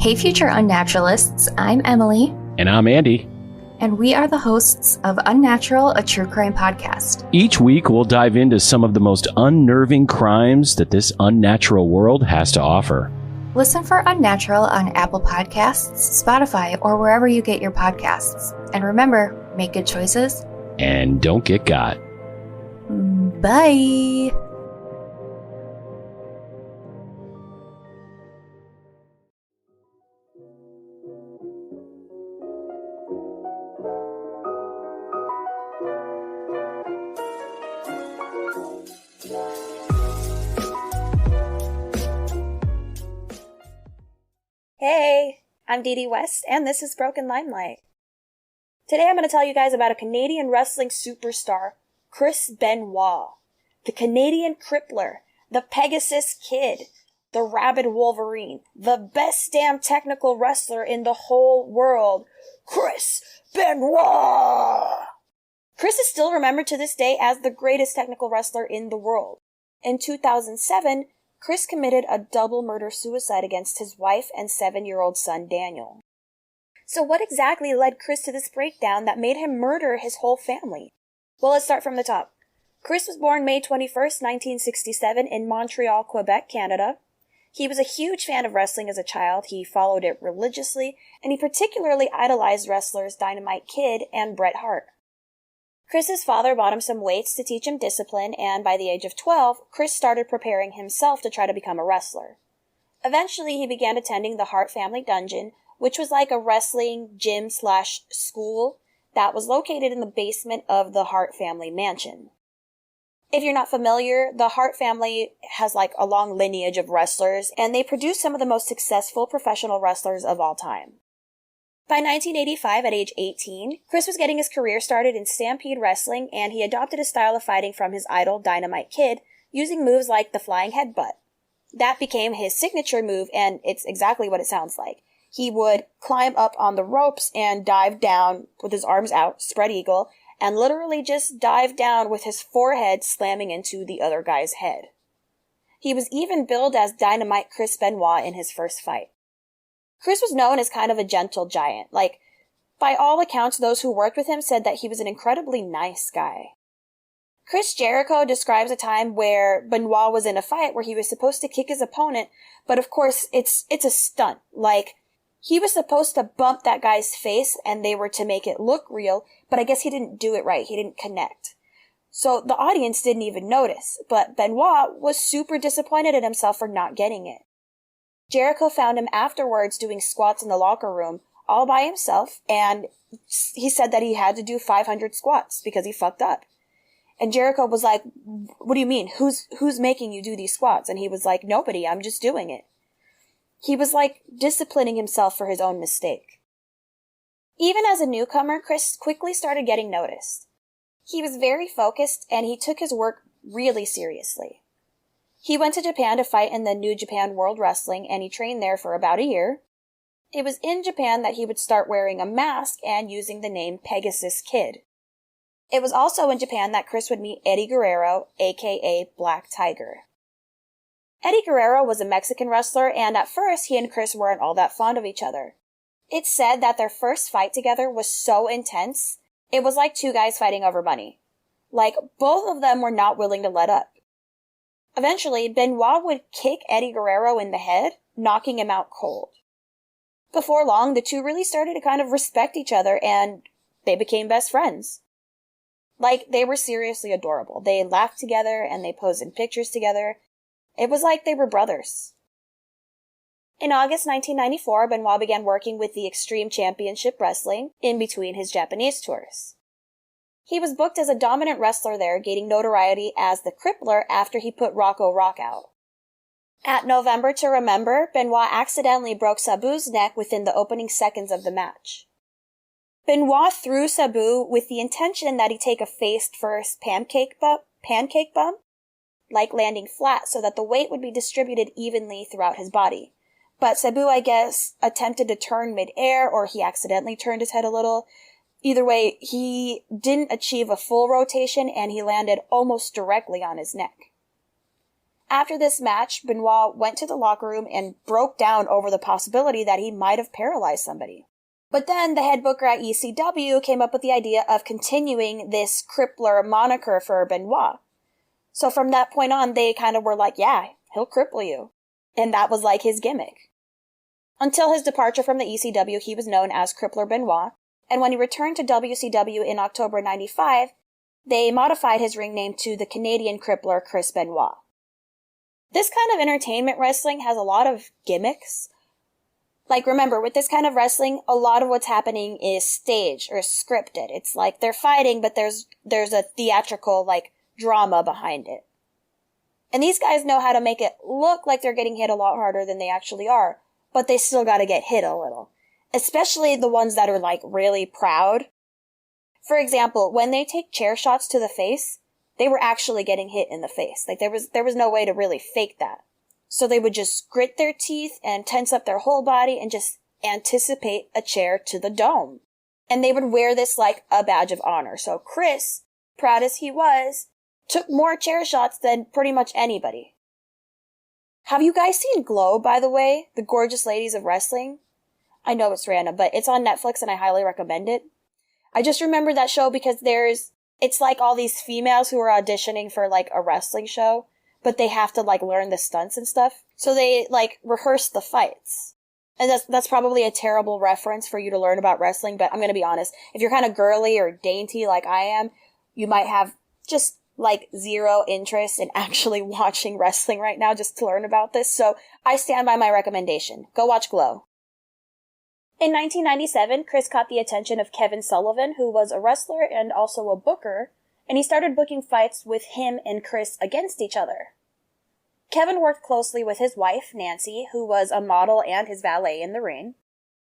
Hey, future unnaturalists, I'm Emily. And I'm Andy. And we are the hosts of Unnatural, a true crime podcast. Each week, we'll dive into some of the most unnerving crimes that this unnatural world has to offer. Listen for Unnatural on Apple Podcasts, Spotify, or wherever you get your podcasts. And remember, make good choices. And don't get got. Bye. Hey, I'm Didi West, and this is Broken Limelight. Today I'm going to tell you guys about a Canadian wrestling superstar, Chris Benoit, the Canadian Crippler, the Pegasus Kid, the Rabid Wolverine, the best damn technical wrestler in the whole world, Chris Benoit! Chris is still remembered to this day as the greatest technical wrestler in the world. In 2007, Chris committed a double murder-suicide against his wife and 7-year-old son, Daniel. So what exactly led Chris to this breakdown that made him murder his whole family? Well, let's start from the top. Chris was born May 21st, 1967 in Montreal, Quebec, Canada. He was a huge fan of wrestling as a child. He followed it religiously, and he particularly idolized wrestlers Dynamite Kid and Bret Hart. Chris's father bought him some weights to teach him discipline, and by the age of 12, Chris started preparing himself to try to become a wrestler. Eventually, he began attending the Hart Family Dungeon, which was like a wrestling gym/school that was located in the basement of the Hart Family Mansion. If you're not familiar, the Hart family has like a long lineage of wrestlers, and they produce some of the most successful professional wrestlers of all time. By 1985, at age 18, Chris was getting his career started in Stampede Wrestling, and he adopted a style of fighting from his idol Dynamite Kid, using moves like the flying headbutt. That became his signature move, and it's exactly what it sounds like. He would climb up on the ropes and dive down with his arms out, spread eagle, and literally just dive down with his forehead slamming into the other guy's head. He was even billed as Dynamite Chris Benoit in his first fight. Chris was known as kind of a gentle giant. Like, by all accounts, those who worked with him said that he was an incredibly nice guy. Chris Jericho describes a time where Benoit was in a fight where he was supposed to kick his opponent, but of course, it's a stunt. Like, he was supposed to bump that guy's face and they were to make it look real, but I guess he didn't do it right. He didn't connect. So the audience didn't even notice, but Benoit was super disappointed at himself for not getting it. Jericho found him afterwards doing squats in the locker room all by himself, and he said that he had to do 500 squats because he fucked up. And Jericho was like, "What do you mean? Who's making you do these squats?" And he was like, "Nobody, I'm just doing it." He was like disciplining himself for his own mistake. Even as a newcomer, Chris quickly started getting noticed. He was very focused, and he took his work really seriously. He went to Japan to fight in the New Japan World Wrestling, and he trained there for about a year. It was in Japan that he would start wearing a mask and using the name Pegasus Kid. It was also in Japan that Chris would meet Eddie Guerrero, aka Black Tiger. Eddie Guerrero was a Mexican wrestler, and at first he and Chris weren't all that fond of each other. It's said that their first fight together was so intense, it was like two guys fighting over money. Like, both of them were not willing to let up. Eventually, Benoit would kick Eddie Guerrero in the head, knocking him out cold. Before long, the two really started to kind of respect each other, and they became best friends. Like, they were seriously adorable. They laughed together, and they posed in pictures together. It was like they were brothers. In August 1994, Benoit began working with the Extreme Championship Wrestling in between his Japanese tours. He was booked as a dominant wrestler there, gaining notoriety as the Crippler after he put Rocco Rock out. At November to Remember, Benoit accidentally broke Sabu's neck within the opening seconds of the match. Benoit threw Sabu with the intention that he take a face-first pancake bump, like landing flat so that the weight would be distributed evenly throughout his body. But Sabu, I guess, attempted to turn mid-air, or he accidentally turned his head a little. Either way, he didn't achieve a full rotation, and he landed almost directly on his neck. After this match, Benoit went to the locker room and broke down over the possibility that he might have paralyzed somebody. But then the head booker at ECW came up with the idea of continuing this crippler moniker for Benoit. So from that point on, they kind of were like, yeah, he'll cripple you. And that was like his gimmick. Until his departure from the ECW, he was known as Crippler Benoit. And when he returned to WCW in October 95, they modified his ring name to the Canadian Crippler Chris Benoit. This kind of entertainment wrestling has a lot of gimmicks. Like, remember, with this kind of wrestling, a lot of what's happening is staged or scripted. It's like they're fighting, but there's a theatrical, like, drama behind it. And these guys know how to make it look like they're getting hit a lot harder than they actually are, but they still gotta get hit a little. Especially the ones that are, like, really proud. For example, when they take chair shots to the face, they were actually getting hit in the face. Like, there was no way to really fake that. So they would just grit their teeth and tense up their whole body and just anticipate a chair to the dome. And they would wear this like a badge of honor. So Chris, proud as he was, took more chair shots than pretty much anybody. Have you guys seen Glow, by the way? The Gorgeous Ladies of Wrestling? I know it's random, but it's on Netflix and I highly recommend it. I just remember that show because it's like all these females who are auditioning for like a wrestling show, but they have to like learn the stunts and stuff. So they like rehearse the fights. And that's probably a terrible reference for you to learn about wrestling, but I'm gonna be honest. If you're kind of girly or dainty like I am, you might have just like zero interest in actually watching wrestling right now just to learn about this. So I stand by my recommendation. Go watch Glow. In 1997, Chris caught the attention of Kevin Sullivan, who was a wrestler and also a booker, and he started booking fights with him and Chris against each other. Kevin worked closely with his wife, Nancy, who was a model and his valet in the ring,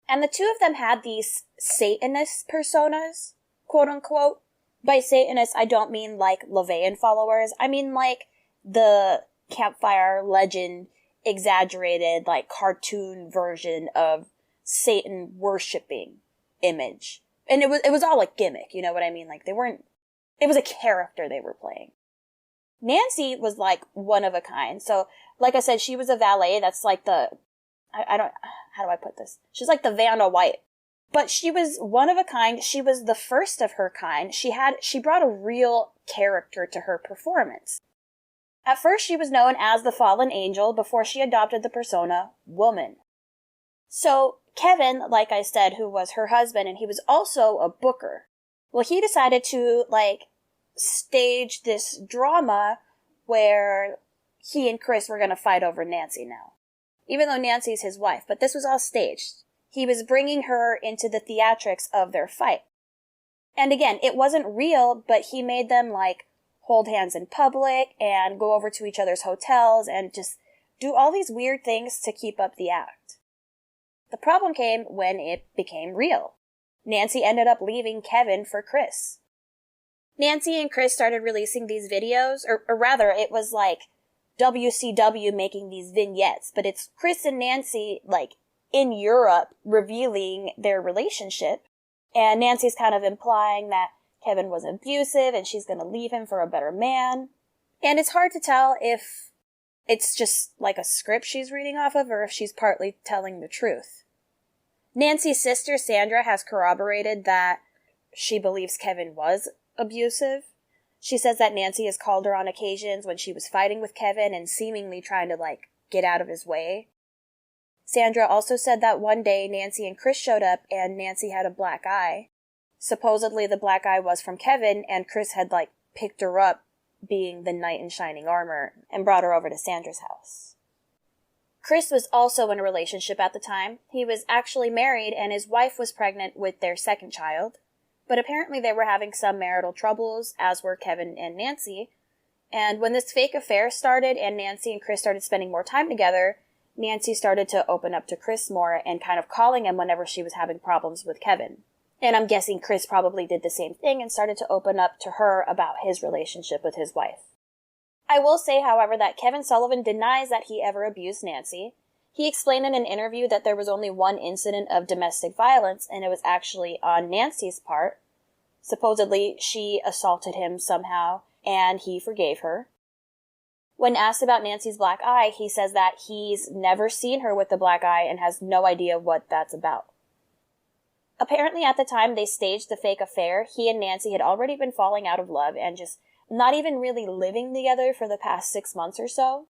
and the two of them had these Satanist personas, quote unquote. By Satanist, I don't mean like LaVeyan followers, I mean like the campfire legend, exaggerated, like cartoon version of Satan worshipping image. And it was all a gimmick, you know what I mean? Like it was a character they were playing. Nancy was like one of a kind. So, like I said, she was a valet. That's like how do I put this? She's like the Vanna White. But she was one of a kind. She was the first of her kind. She brought a real character to her performance. At first, she was known as the Fallen Angel before she adopted the persona Woman. So, Kevin, like I said, who was her husband, and he was also a booker. Well, he decided to, stage this drama where he and Chris were going to fight over Nancy now. Even though Nancy's his wife, but this was all staged. He was bringing her into the theatrics of their fight. And again, it wasn't real, but he made them, hold hands in public and go over to each other's hotels and just do all these weird things to keep up the act. The problem came when it became real. Nancy ended up leaving Kevin for Chris. Nancy and Chris started releasing these videos, or rather, it was WCW making these vignettes, but it's Chris and Nancy, in Europe, revealing their relationship, and Nancy's kind of implying that Kevin was abusive and she's gonna leave him for a better man. And it's hard to tell if it's just like a script she's reading off of or if she's partly telling the truth. Nancy's sister, Sandra, has corroborated that she believes Kevin was abusive. She says that Nancy has called her on occasions when she was fighting with Kevin and seemingly trying to, get out of his way. Sandra also said that one day Nancy and Chris showed up and Nancy had a black eye. Supposedly the black eye was from Kevin and Chris had, picked her up being the knight in shining armor and brought her over to Sandra's house. Chris was also in a relationship at the time. He was actually married and his wife was pregnant with their second child. But apparently they were having some marital troubles, as were Kevin and Nancy. And when this fake affair started and Nancy and Chris started spending more time together, Nancy started to open up to Chris more and kind of calling him whenever she was having problems with Kevin. And I'm guessing Chris probably did the same thing and started to open up to her about his relationship with his wife. I will say, however, that Kevin Sullivan denies that he ever abused Nancy. He explained in an interview that there was only one incident of domestic violence, and it was actually on Nancy's part. Supposedly, she assaulted him somehow, and he forgave her. When asked about Nancy's black eye, he says that he's never seen her with the black eye and has no idea what that's about. Apparently at the time they staged the fake affair, he and Nancy had already been falling out of love and just not even really living together for the past 6 months or so.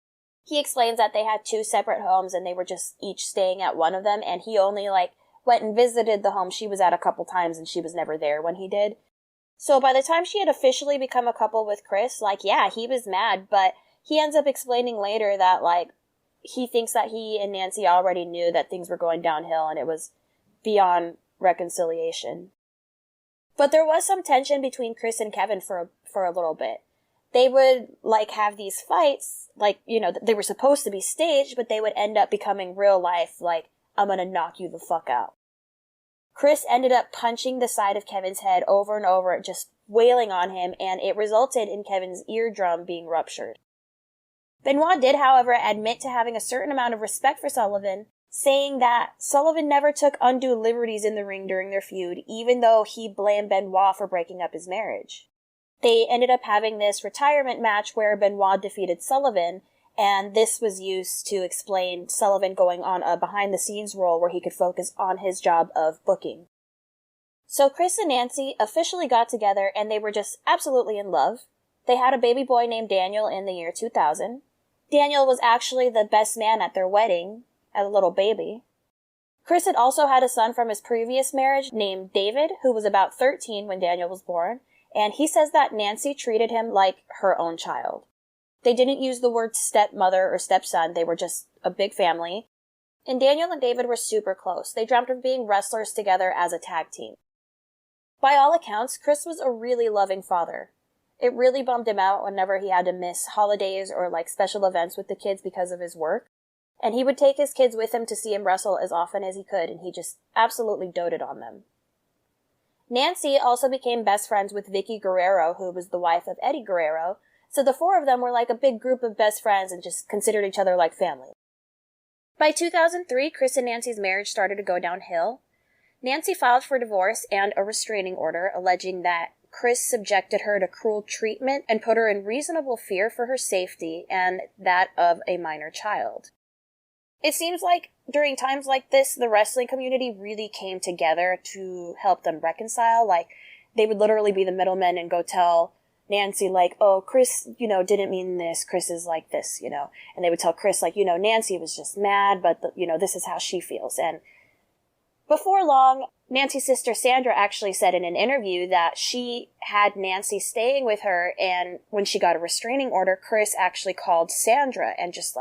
He explains that they had 2 separate homes and they were just each staying at one of them, and he only went and visited the home she was at a couple times and she was never there when he did. So by the time she had officially become a couple with Chris, yeah, he was mad, but he ends up explaining later that he thinks that he and Nancy already knew that things were going downhill and it was beyond reconciliation. But there was some tension between Chris and Kevin for a little bit. They would have these fights, they were supposed to be staged, but they would end up becoming real life, I'm gonna knock you the fuck out. Chris ended up punching the side of Kevin's head over and over, just wailing on him, and it resulted in Kevin's eardrum being ruptured. Benoit did, however, admit to having a certain amount of respect for Sullivan, saying that Sullivan never took undue liberties in the ring during their feud, even though he blamed Benoit for breaking up his marriage. They ended up having this retirement match where Benoit defeated Sullivan, and this was used to explain Sullivan going on a behind-the-scenes role where he could focus on his job of booking. So Chris and Nancy officially got together, and they were just absolutely in love. They had a baby boy named Daniel in the year 2000. Daniel was actually the best man at their wedding, as a little baby. Chris had also had a son from his previous marriage named David, who was about 13 when Daniel was born, and he says that Nancy treated him like her own child. They didn't use the word stepmother or stepson, they were just a big family. And Daniel and David were super close. They dreamt of being wrestlers together as a tag team. By all accounts, Chris was a really loving father. It really bummed him out whenever he had to miss holidays or special events with the kids because of his work. And he would take his kids with him to see him wrestle as often as he could, and he just absolutely doted on them. Nancy also became best friends with Vicky Guerrero, who was the wife of Eddie Guerrero, so the 4 of them were a big group of best friends and just considered each other like family. By 2003, Chris and Nancy's marriage started to go downhill. Nancy filed for divorce and a restraining order, alleging that Chris subjected her to cruel treatment and put her in reasonable fear for her safety and that of a minor child. It seems like during times like this, the wrestling community really came together to help them reconcile. They would literally be the middlemen and go tell Nancy, oh, Chris, didn't mean this. Chris is like this, And they would tell Chris, Nancy was just mad, but, this is how she feels. And before long, Nancy's sister Sandra actually said in an interview that she had Nancy staying with her, and when she got a restraining order, Chris actually called Sandra and just,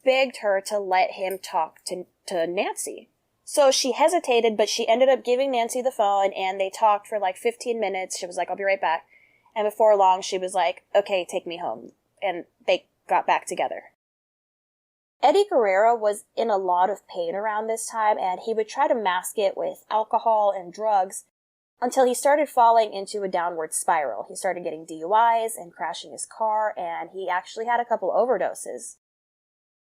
begged her to let him talk to Nancy. So she hesitated, but she ended up giving Nancy the phone, and they talked for 15 minutes. She was like, I'll be right back. And before long, she was like, okay, take me home. And they got back together. Eddie Guerrero was in a lot of pain around this time, and he would try to mask it with alcohol and drugs until he started falling into a downward spiral. He started getting DUIs and crashing his car, and he actually had a couple overdoses.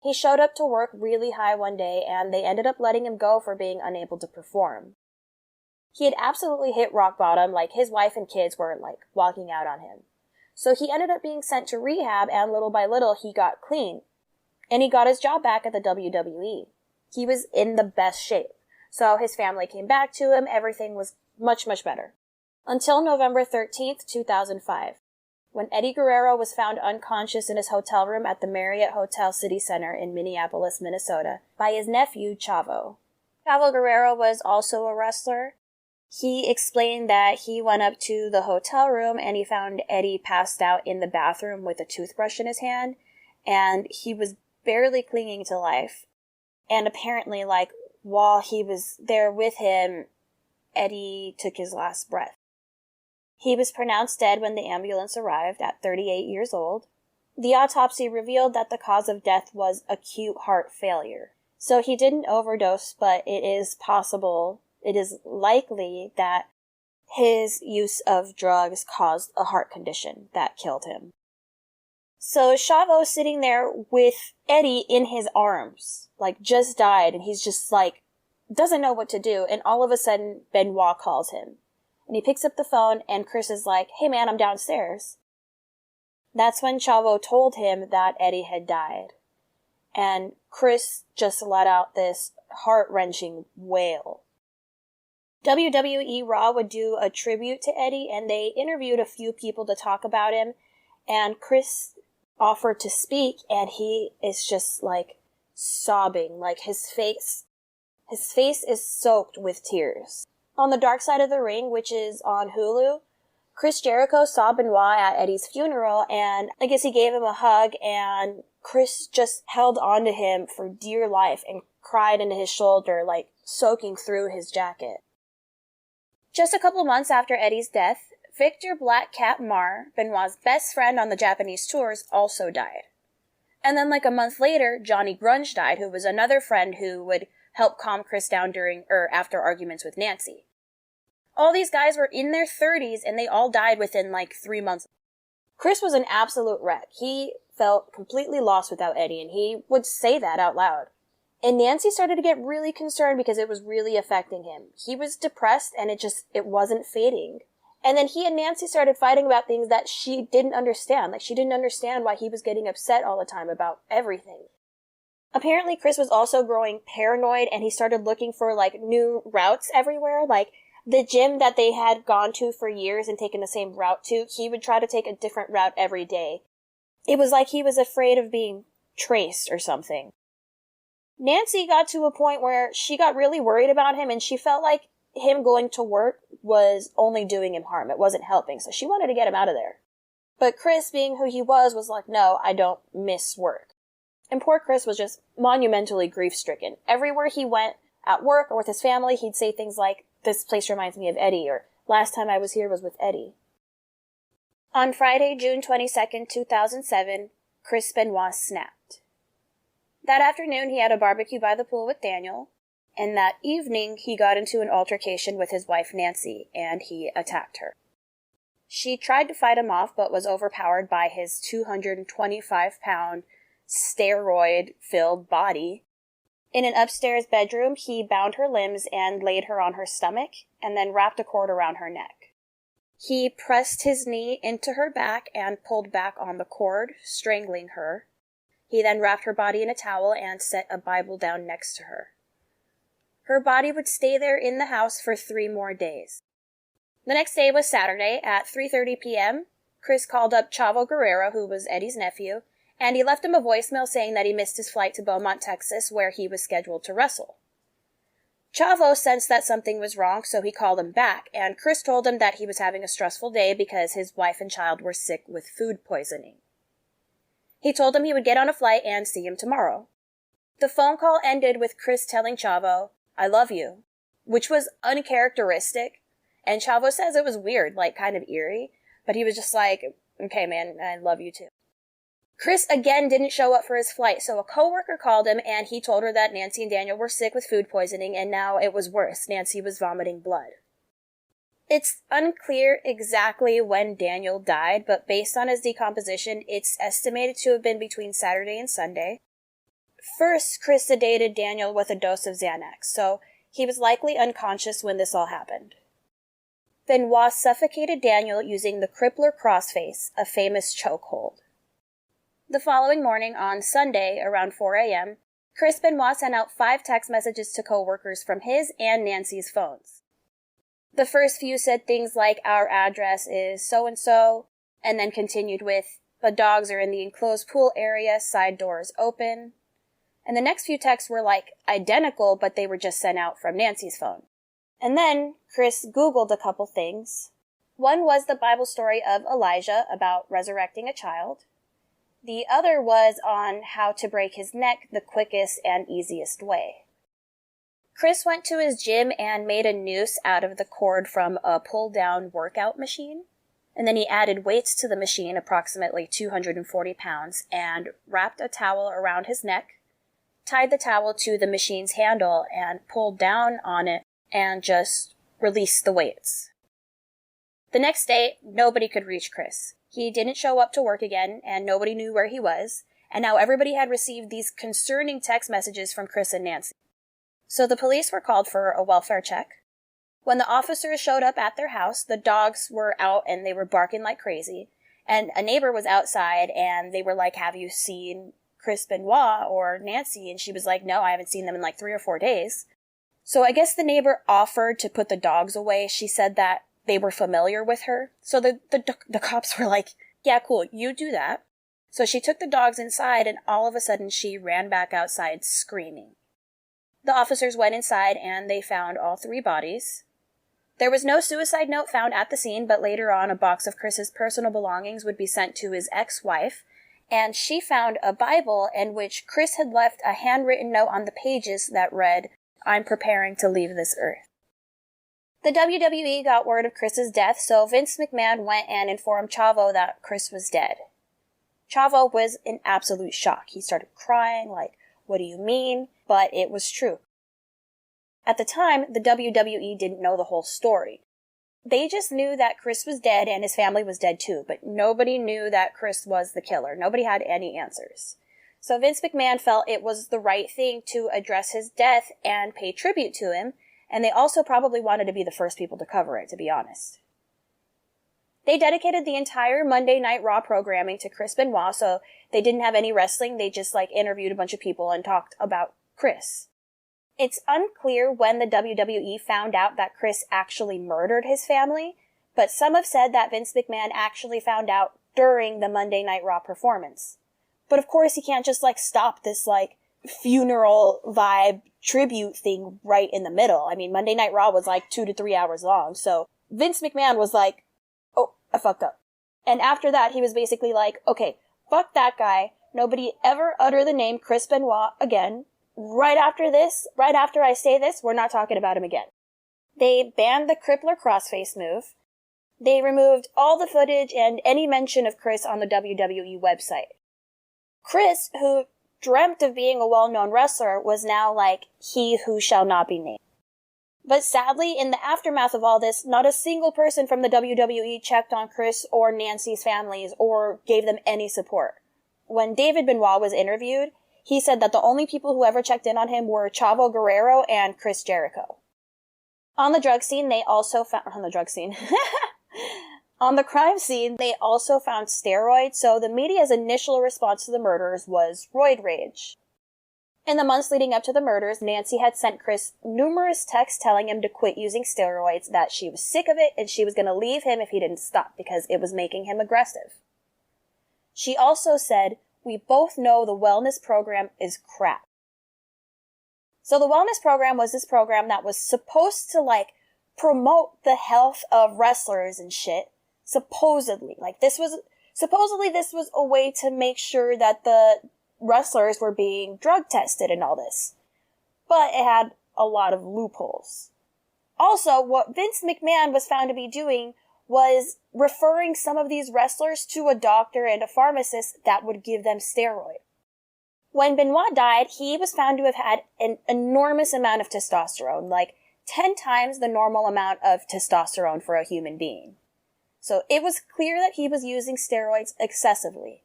He showed up to work really high one day, and they ended up letting him go for being unable to perform. He had absolutely hit rock bottom, his wife and kids were, walking out on him. So he ended up being sent to rehab, and little by little, he got clean. And he got his job back at the WWE. He was in the best shape. So his family came back to him, everything was much, much better. Until November 13th, 2005. When Eddie Guerrero was found unconscious in his hotel room at the Marriott Hotel City Center in Minneapolis, Minnesota, by his nephew, Chavo. Chavo Guerrero was also a wrestler. He explained that he went up to the hotel room and he found Eddie passed out in the bathroom with a toothbrush in his hand, and he was barely clinging to life. And apparently, while he was there with him, Eddie took his last breath. He was pronounced dead when the ambulance arrived at 38 years old. The autopsy revealed that the cause of death was acute heart failure. So he didn't overdose, but it is likely that his use of drugs caused a heart condition that killed him. So Chavo sitting there with Eddie in his arms, just died, and he's just doesn't know what to do, and all of a sudden Benoit calls him. And he picks up the phone, and Chris is like, hey man, I'm downstairs. That's when Chavo told him that Eddie had died. And Chris just let out this heart-wrenching wail. WWE Raw would do a tribute to Eddie, and they interviewed a few people to talk about him, and Chris offered to speak, and he is just, like, sobbing. Like, his face is soaked with tears. On the Dark Side of the Ring, which is on Hulu, Chris Jericho saw Benoit at Eddie's funeral, and I guess he gave him a hug, and Chris just held on to him for dear life and cried into his shoulder, like, soaking through his jacket. Just a couple months after Eddie's death, Victor Black Cat Marr, Benoit's best friend on the Japanese tours, also died. And then like a month later, Johnny Grunge died, who was another friend who would help calm Chris down during or after arguments with Nancy. All these guys were in their 30s, and they all died within like 3 months. Chris was an absolute wreck. He felt completely lost without Eddie, and he would say that out loud. And Nancy started to get really concerned because it was really affecting him. He was depressed, and it wasn't fading. And then he and Nancy started fighting about things that she didn't understand. Like, she didn't understand why he was getting upset all the time about everything. Apparently, Chris was also growing paranoid, and he started looking for, like, new routes everywhere. Like, the gym that they had gone to for years and taken the same route to, he would try to take a different route every day. It was like he was afraid of being traced or something. Nancy got to a point where she got really worried about him, and she felt like him going to work was only doing him harm. It wasn't helping, so she wanted to get him out of there. But Chris, being who he was like, no, I don't miss work. And poor Chris was just monumentally grief-stricken. Everywhere he went, at work or with his family, he'd say things like, this place reminds me of Eddie, or last time I was here was with Eddie. On Friday, June 22nd, 2007, Chris Benoit snapped. That afternoon, he had a barbecue by the pool with Daniel, and that evening, he got into an altercation with his wife Nancy, and he attacked her. She tried to fight him off, but was overpowered by his 225-pound, steroid-filled body. In an upstairs bedroom, he bound her limbs and laid her on her stomach, and then wrapped a cord around her neck. He pressed his knee into her back and pulled back on the cord, strangling her. He then wrapped her body in a towel and set a Bible down next to her. Her body would stay there in the house for 3 more days. The next day was Saturday at 3:30 p.m. Chris called up Chavo Guerrero, who was Eddie's nephew, and he left him a voicemail saying that he missed his flight to Beaumont, Texas, where he was scheduled to wrestle. Chavo sensed that something was wrong, so he called him back, and Chris told him that he was having a stressful day because his wife and child were sick with food poisoning. He told him he would get on a flight and see him tomorrow. The phone call ended with Chris telling Chavo, "I love you," which was uncharacteristic, and Chavo says it was weird, like kind of eerie, but he was just like, okay man, I love you too. Chris again didn't show up for his flight, so a coworker called him and he told her that Nancy and Daniel were sick with food poisoning, and now it was worse. Nancy was vomiting blood. It's unclear exactly when Daniel died, but based on his decomposition, it's estimated to have been between Saturday and Sunday. First, Chris sedated Daniel with a dose of Xanax, so he was likely unconscious when this all happened. Benoit suffocated Daniel using the crippler crossface, a famous chokehold. The following morning, on Sunday, around 4 a.m., Chris Benoit sent out 5 text messages to coworkers from his and Nancy's phones. The first few said things like, "Our address is so-and-so," and then continued with, "The dogs are in the enclosed pool area, side doors open." And the next few texts were like identical, but they were just sent out from Nancy's phone. And then Chris Googled a couple things. One was the Bible story of Elijah about resurrecting a child. The other was on how to break his neck the quickest and easiest way. Chris went to his gym and made a noose out of the cord from a pull-down workout machine. And then he added weights to the machine, approximately 240 pounds, and wrapped a towel around his neck, tied the towel to the machine's handle, and pulled down on it and just released the weights. The next day, nobody could reach Chris. He didn't show up to work again, and nobody knew where he was, and now everybody had received these concerning text messages from Chris and Nancy. So the police were called for a welfare check. When the officers showed up at their house, the dogs were out and they were barking like crazy, And a neighbor was outside, and they were like, have you seen Chris Benoit or Nancy? And she was like, no, I haven't seen them in like 3 or 4 days. So I guess the neighbor offered to put the dogs away. She said that they were familiar with her. So the cops were like, yeah, cool, you do that. So she took the dogs inside, and all of a sudden she ran back outside screaming. The officers went inside, and they found all 3 bodies. There was no suicide note found at the scene, but later on a box of Chris's personal belongings would be sent to his ex-wife, and she found a Bible in which Chris had left a handwritten note on the pages that read, "I'm preparing to leave this earth." The WWE got word of Chris's death, so Vince McMahon went and informed Chavo that Chris was dead. Chavo was in absolute shock. He started crying, like, what do you mean? But it was true. At the time, the WWE didn't know the whole story. They just knew that Chris was dead and his family was dead too, but nobody knew that Chris was the killer. Nobody had any answers. So Vince McMahon felt it was the right thing to address his death and pay tribute to him, and they also probably wanted to be the first people to cover it, to be honest. They dedicated the entire Monday Night Raw programming to Chris Benoit, so they didn't have any wrestling. They just interviewed a bunch of people and talked about Chris. It's unclear when the WWE found out that Chris actually murdered his family, but some have said that Vince McMahon actually found out during the Monday Night Raw performance. But of course he can't just stop this funeral vibe tribute thing right in the middle. I mean, Monday Night Raw was 2 to 3 hours long, so Vince McMahon was like, oh, I fucked up. And after that, he was basically like, okay, fuck that guy. Nobody ever utter the name Chris Benoit again. Right after I say this, we're not talking about him again. They banned the Crippler crossface move. They removed all the footage and any mention of Chris on the WWE website. Chris, who dreamt of being a well-known wrestler, was now he who shall not be named. But sadly, in the aftermath of all this, not a single person from the WWE checked on Chris or Nancy's families or gave them any support. When David Benoit was interviewed, he said that the only people who ever checked in on him were Chavo Guerrero and Chris Jericho. On the drug scene, they also found... On the crime scene, they also found steroids, so the media's initial response to the murders was roid rage. In the months leading up to the murders, Nancy had sent Chris numerous texts telling him to quit using steroids, that she was sick of it, and she was going to leave him if he didn't stop, because it was making him aggressive. She also said, "We both know the wellness program is crap." So the wellness program was this program that was supposed to, promote the health of wrestlers and shit. Supposedly. This was a way to make sure that the wrestlers were being drug tested and all this. But it had a lot of loopholes. Also, what Vince McMahon was found to be doing was referring some of these wrestlers to a doctor and a pharmacist that would give them steroids. When Benoit died, he was found to have had an enormous amount of testosterone, 10 times the normal amount of testosterone for a human being. So it was clear that he was using steroids excessively.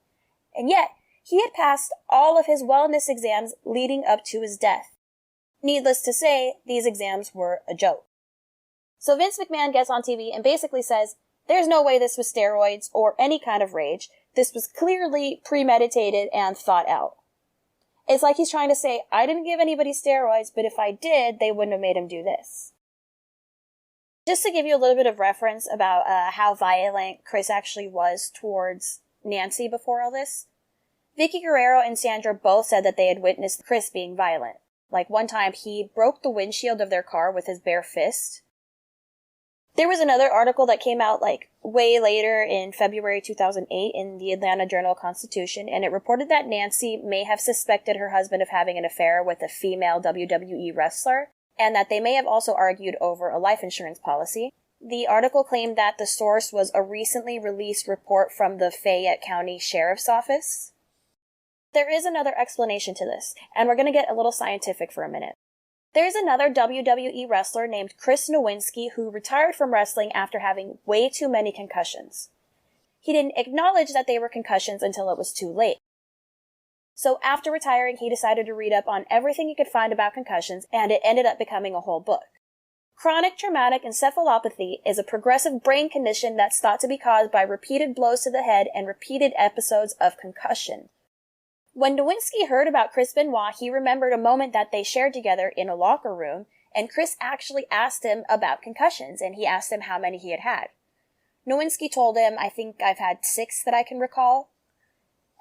And yet, he had passed all of his wellness exams leading up to his death. Needless to say, these exams were a joke. So Vince McMahon gets on TV and basically says, there's no way this was steroids or any kind of rage. This was clearly premeditated and thought out. It's like he's trying to say, I didn't give anybody steroids, but if I did, they wouldn't have made him do this. Just to give you a little bit of reference about how violent Chris actually was towards Nancy before all this, Vicky Guerrero and Sandra both said that they had witnessed Chris being violent. One time he broke the windshield of their car with his bare fist. There was another article that came out way later in February 2008 in the Atlanta Journal-Constitution, and it reported that Nancy may have suspected her husband of having an affair with a female WWE wrestler, and that they may have also argued over a life insurance policy. The article claimed that the source was a recently released report from the Fayette County Sheriff's Office. There is another explanation to this, and we're going to get a little scientific for a minute. There's another WWE wrestler named Chris Nowinski who retired from wrestling after having way too many concussions. He didn't acknowledge that they were concussions until it was too late. So after retiring, he decided to read up on everything he could find about concussions, and it ended up becoming a whole book. Chronic traumatic encephalopathy is a progressive brain condition that's thought to be caused by repeated blows to the head and repeated episodes of concussion. When Nowinski heard about Chris Benoit, he remembered a moment that they shared together in a locker room, and Chris actually asked him about concussions, and he asked him how many he had had. Nowinski told him, "I think I've had 6 that I can recall."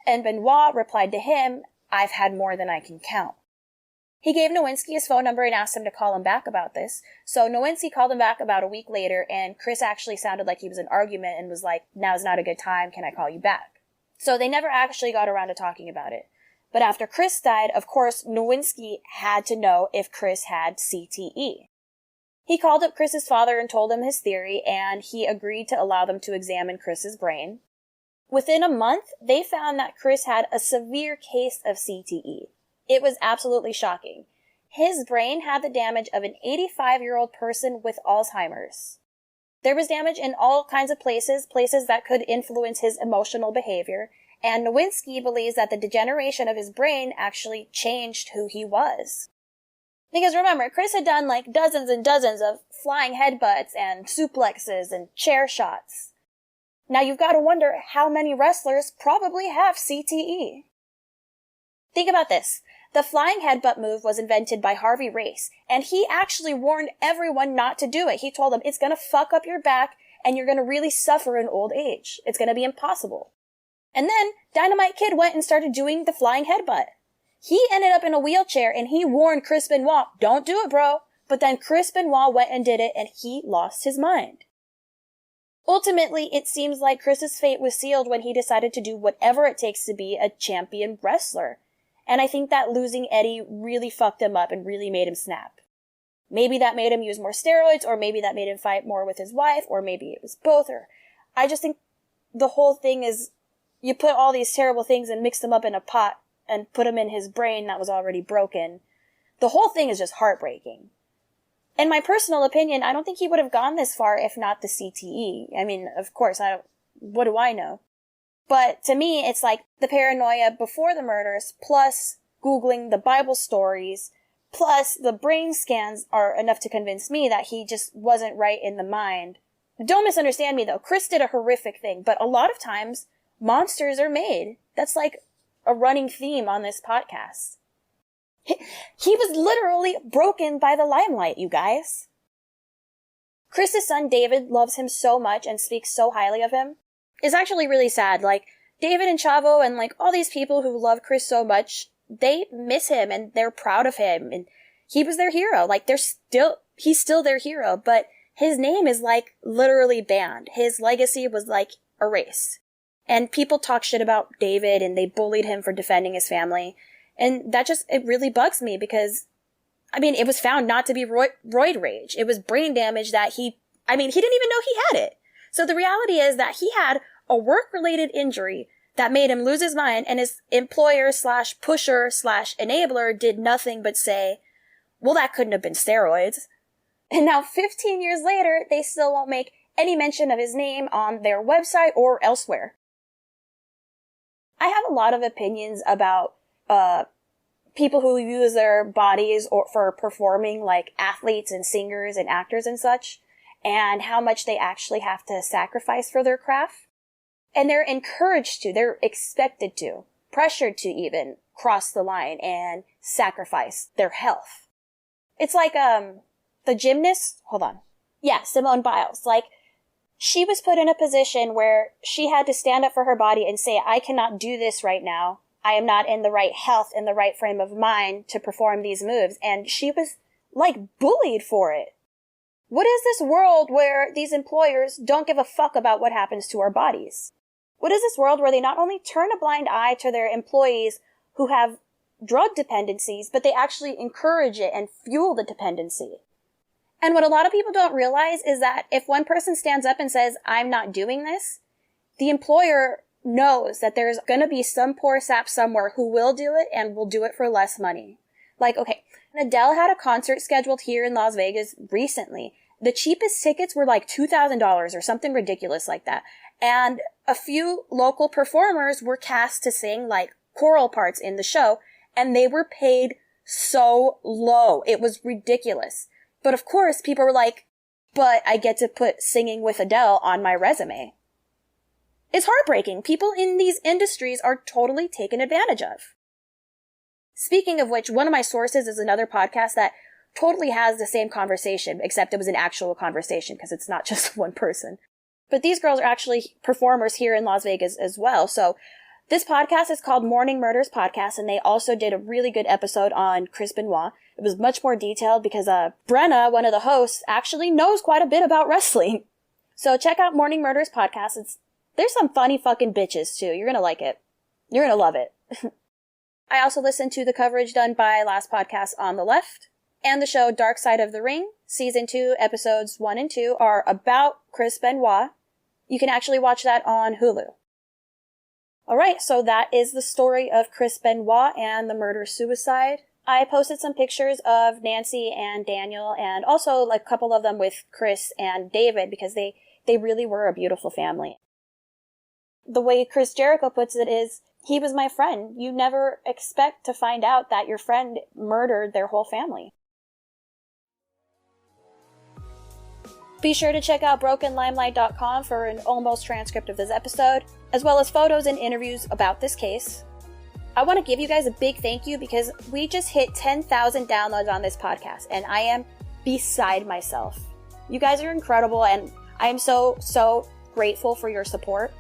And Benoit replied to him, "I've had more than I can count." He gave Nowinski his phone number and asked him to call him back about this. So Nowinski called him back about a week later, and Chris actually sounded like he was in an argument and was like, "Now's not a good time, can I call you back?" So they never actually got around to talking about it. But after Chris died, of course, Nowinski had to know if Chris had CTE. He called up Chris's father and told him his theory, and he agreed to allow them to examine Chris's brain. Within a month, they found that Chris had a severe case of CTE. It was absolutely shocking. His brain had the damage of an 85-year-old person with Alzheimer's. There was damage in all kinds of places that could influence his emotional behavior, and Nowinski believes that the degeneration of his brain actually changed who he was. Because remember, Chris had done like dozens and dozens of flying headbutts and suplexes and chair shots. Now you've got to wonder how many wrestlers probably have CTE. Think about this. The flying headbutt move was invented by Harvey Race, and he actually warned everyone not to do it. He told them, it's going to fuck up your back, and you're going to really suffer in old age. It's going to be impossible. And then Dynamite Kid went and started doing the flying headbutt. He ended up in a wheelchair, and he warned Chris Benoit, don't do it, bro. But then Chris Benoit went and did it, and he lost his mind. Ultimately, it seems like Chris's fate was sealed when he decided to do whatever it takes to be a champion wrestler. And I think that losing Eddie really fucked him up and really made him snap. Maybe that made him use more steroids, or maybe that made him fight more with his wife, or maybe it was both, or I just think the whole thing is you put all these terrible things and mix them up in a pot and put them in his brain that was already broken. The whole thing is just heartbreaking. In my personal opinion, I don't think he would have gone this far if not the CTE. I mean, of course, what do I know? But to me, it's like the paranoia before the murders, plus Googling the Bible stories, plus the brain scans are enough to convince me that he just wasn't right in the mind. Don't misunderstand me though. Chris did a horrific thing, but a lot of times monsters are made. That's like a running theme on this podcast. He was literally broken by the limelight, you guys. Chris's son David loves him so much and speaks so highly of him. It's actually really sad. Like, David and Chavo and like all these people who love Chris so much, they miss him and they're proud of him. And he was their hero. Like, he's still their hero, but his name is like literally banned. His legacy was like erased. And people talk shit about David and they bullied him for defending his family. And that it really bugs me because, I mean, it was found not to be roid rage. It was brain damage that he didn't even know he had it. So the reality is that he had a work-related injury that made him lose his mind, and his employer/pusher/enabler did nothing but say, well, that couldn't have been steroids. And now 15 years later, they still won't make any mention of his name on their website or elsewhere. I have a lot of opinions about people who use their bodies for performing, like athletes and singers and actors and such, and how much they actually have to sacrifice for their craft. And they're encouraged to, they're expected to, pressured to even cross the line and sacrifice their health. It's like, the gymnast, Simone Biles. Like, she was put in a position where she had to stand up for her body and say, I cannot do this right now. I am not in the right health, in the right frame of mind to perform these moves. And she was, like, bullied for it. What is this world where these employers don't give a fuck about what happens to our bodies? What is this world where they not only turn a blind eye to their employees who have drug dependencies, but they actually encourage it and fuel the dependency? And what a lot of people don't realize is that if one person stands up and says, I'm not doing this, the employer knows that there's going to be some poor sap somewhere who will do it and will do it for less money. Like, okay, Adele had a concert scheduled here in Las Vegas recently. The cheapest tickets were like $2,000 or something ridiculous like that. And a few local performers were cast to sing like choral parts in the show, and they were paid so low. It was ridiculous. But of course, people were like, but I get to put singing with Adele on my resume. It's heartbreaking. People in these industries are totally taken advantage of. Speaking of which, one of my sources is another podcast that totally has the same conversation, except it was an actual conversation because it's not just one person. But these girls are actually performers here in Las Vegas as well. So this podcast is called Morning Murders Podcast, and they also did a really good episode on Chris Benoit. It was much more detailed because Brenna, one of the hosts, actually knows quite a bit about wrestling. So check out Morning Murders Podcast. There's some funny fucking bitches too. You're gonna like it. You're gonna love it. I also listened to the coverage done by Last Podcast on the Left, and the show Dark Side of the Ring. Season 2, episodes 1 and 2 are about Chris Benoit. You can actually watch that on Hulu. Alright, so that is the story of Chris Benoit and the murder-suicide. I posted some pictures of Nancy and Daniel, and also like a couple of them with Chris and David, because they really were a beautiful family. The way Chris Jericho puts it is, he was my friend. You never expect to find out that your friend murdered their whole family. Be sure to check out BrokenLimelight.com for an almost transcript of this episode, as well as photos and interviews about this case. I want to give you guys a big thank you because we just hit 10,000 downloads on this podcast, and I am beside myself. You guys are incredible, and I am so grateful for your support.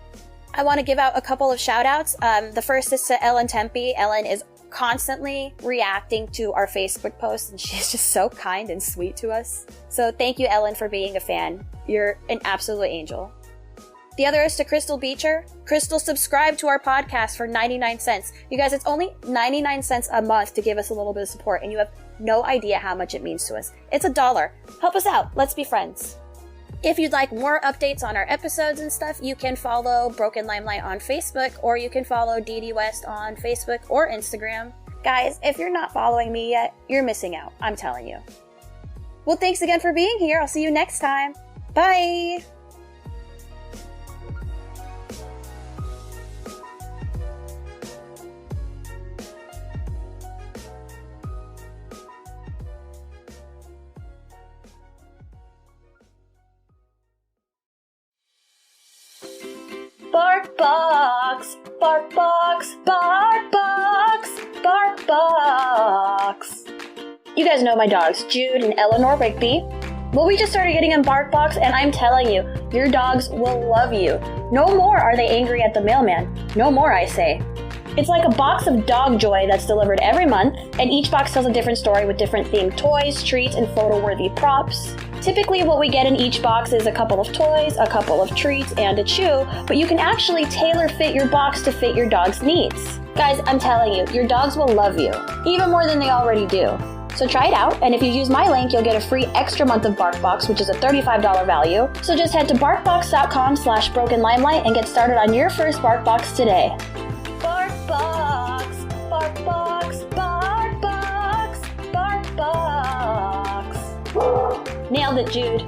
I want to give out a couple of shout outs. The first is to Ellen Tempe. Ellen is constantly reacting to our Facebook posts, and she's just so kind and sweet to us. So thank you, Ellen, for being a fan. You're an absolute angel. The other is to Crystal Beecher. Crystal subscribed to our podcast for 99 cents. You guys, it's only 99 cents a month to give us a little bit of support, and you have no idea how much it means to us. It's $1. Help us out. Let's be friends. If you'd like more updates on our episodes and stuff, you can follow Broken Limelight on Facebook, or you can follow Didi West on Facebook or Instagram. Guys, if you're not following me yet, you're missing out. I'm telling you. Well, thanks again for being here. I'll see you next time. Bye! Bark box, bark box, bark box, bark box. You guys know my dogs, Jude and Eleanor Rigby. Well, we just started getting them bark box, and I'm telling you, your dogs will love you. No more are they angry at the mailman. No more, I say. It's like a box of dog joy that's delivered every month, and each box tells a different story with different themed toys, treats, and photo-worthy props. Typically, what we get in each box is a couple of toys, a couple of treats, and a chew, but you can actually tailor-fit your box to fit your dog's needs. Guys, I'm telling you, your dogs will love you, even more than they already do. So try it out, and if you use my link, you'll get a free extra month of BarkBox, which is a $35 value. So just head to barkbox.com/brokenlimelight and get started on your first BarkBox today. BarkBox, BarkBox, BarkBox, BarkBox. Nailed it, Jude.